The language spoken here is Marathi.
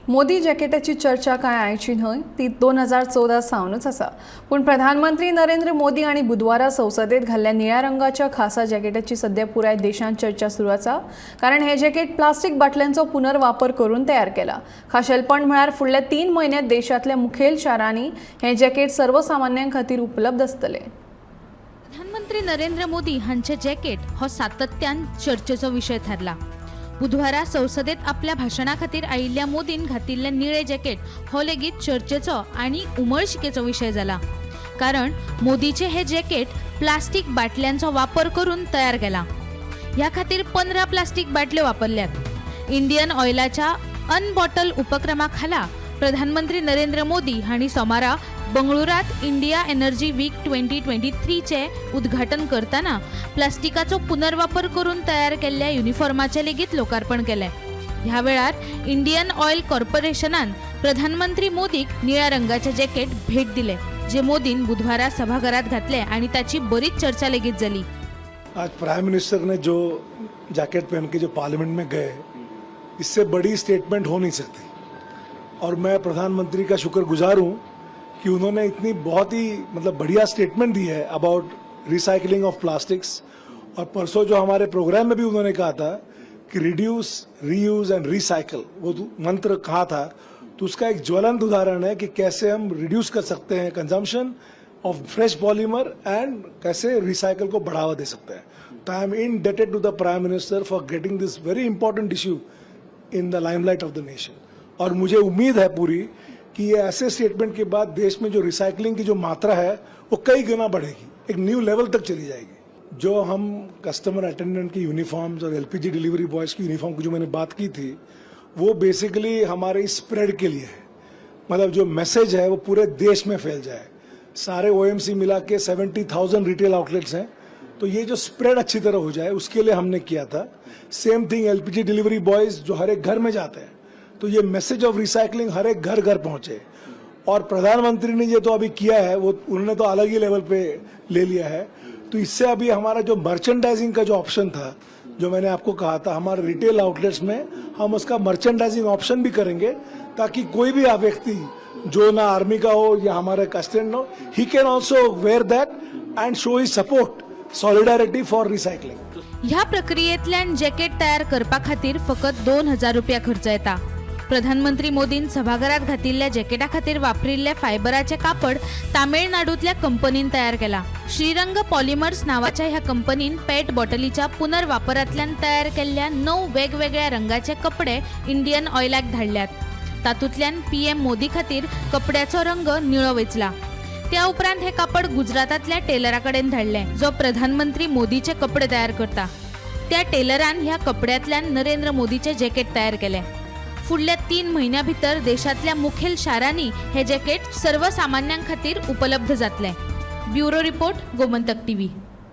मोदी जॅकेटाची चर्चा काय आयची न्हय ती 2014 सावनच आसा। पूण प्रधानमंत्री नरेंद्र मोदी आणि बुधवारा संसदेत घाल्ल्या निळ्या रंगाच्या खासा जॅकेटाची सध्या पुराय देशांत चर्चा सुरू आसा, कारण हे जॅकेट प्लास्टिक बाटल्यांचो पुनर्वापर करून तयार केला। खाशेलपण म्हळ्यार फुडल्या 3 म्हयन्यांत देशांतल्या मुखेल शारांनी हे जॅकेट सर्वसामान्यां खातीर उपलब्ध आसतले। प्रधानमंत्री नरेंद्र मोदी हांचे जॅकेट हो सातत्यान चर्चेचो विषय ठरला। बुधवारा संसदेत आपल्या भाषणा खातीर आयिल्ल्या मोदीन घातिल्ले निळे जॅकेट हो लेगीत चर्चेचो आणि उमळशिकेचो विषय जाला, कारण मोदीचे हे जॅकेट प्लास्टिक बाटल्यांचो वापर करून तयार केला। ह्या खातीर 15 प्लास्टिक बाटल्यो वापरल्यात। इंडियन ऑयलाच्या अनबॉटल उपक्रमाखाला प्रधानमंत्री नरेंद्र मोदी हांणी सोमारा बंगळुरात इंडिया एनर्जी वीक 2023 चे उद्घाटन करताना प्लास्टिकाचो पुनर्वापर करून तयार केल्ल्या युनिफॉर्माचे लेगीत लोकार्पण केले। ह्या वेळार इंडियन ऑयल कॉर्पोरेशनान प्रधानमंत्री मोदीक निळ्या रंगाचे जॅकेट भेट दिले, जे मोदीन बुधवारा सभागृहात घातले आणि ताची बरीच चर्चा लेगीत झाली। आज प्राइम मिनिस्टर ने जो जैकेट पहन के जो पार्लियामेंट में गए, इससे बड़ी स्टेटमेंट हो नहीं सकती और मैं प्रधानमंत्री का शुक्रगुजार हूँ कि उन्होंने इतनी बहुत ही बढ़िया स्टेटमेंट दी है अबाउट रिसाइकलिंग ऑफ प्लास्टिक्स। और परसों जो हमारे प्रोग्राम में भी उन्होंने कहा था कि रिड्यूस, रीयूज एंड रिसाइकल, वो मंत्र कहा था, तो उसका एक ज्वलंत उदाहरण है कि कैसे हम रिड्यूस कर सकते हैं consumption of fresh polymer and कैसे रिसाइकल को बढ़ावा दे सकते हैं। तो I am indebted to the prime minister for getting this very important issue in the limelight of the nation. और मुझे उम्मीद है पूरी कि ये ऐसे स्टेटमेंट के बाद देश में जो रिसाइकलिंग की जो मात्रा है वो कई गुना बढ़ेगी, एक न्यू लेवल तक चली जाएगी। जो हम कस्टमर अटेंडेंट की यूनिफॉर्म्स और एलपीजी डिलीवरी बॉयज़ की यूनिफॉर्म की जो मैंने बात की थी, वो बेसिकली हमारे स्प्रेड के लिए है। मतलब जो मैसेज है वो पूरे देश में फैल जाए। सारे ओएमसी मिला के 70,000 रिटेल आउटलेट्स हैं, तो ये जो स्प्रेड अच्छी तरह हो जाए उसके लिए हमने किया था। Same thing LPG delivery boys जो हर एक घर में जाते हैं, तो ये मैसेज ऑफ रिसाइकलिंग हर एक घर घर पहुंचे। और प्रधानमंत्री ने ये तो अभी किया है, वो उन्होंने तो अलग ही लेवल पे ले लिया है। तो इससे अभी हमारा जो मर्चेंडाइजिंग का जो ऑप्शन था, जो मैंने आपको कहा था, हमारे रिटेल आउटलेट्स में हम उसका मर्चेंडाइजिंग ऑप्शन भी करेंगे, ताकि कोई भी व्यक्ति जो ना आर्मी का हो या हमारे कस्टमर हो, he can also wear that and show his support, solidarity for recycling. ह्या प्रक्रियेतल्यान जॅकेट तयार करपा खातीर फकत 2000 रुपया खर्च येता। प्रधानमंत्री मोदीन सभागृहात घातिल्ल्या जॅकेटा खातीर वापरिल्ले फायबराचे कापड तामिळनाडूतल्या कंपनीन तयार केला। श्रीरंग पॉलिमर्स नावाच्या ह्या कंपनीन पेट बॉटलीच्या पुनर्वापरांतल्यान तयार केल्ल्या 9 वेगवेगळ्या रंगाचे कपडे इंडियन ऑयलाक धाडल्यात। तातूंतल्यान पीएम मोदी खातीर कपड्याचो रंग निळो वेचला। त्या उपरांत हे कापड गुजरातातल्या टेलराकडेन धाडले, जो प्रधानमंत्री मोदीचे कपडे तयार करता। त्या टेलरान ह्या कपड्यातल्यान नरेंद्र मोदीचे जॅकेट तयार केले। फुडल्या 3 म्हयन्यां भितर देशातल्या मुखेल शारांनी हे जॅकेट सर्वसामान्यां खातीर उपलब्ध जातले। Bureau report, Gomantak TV.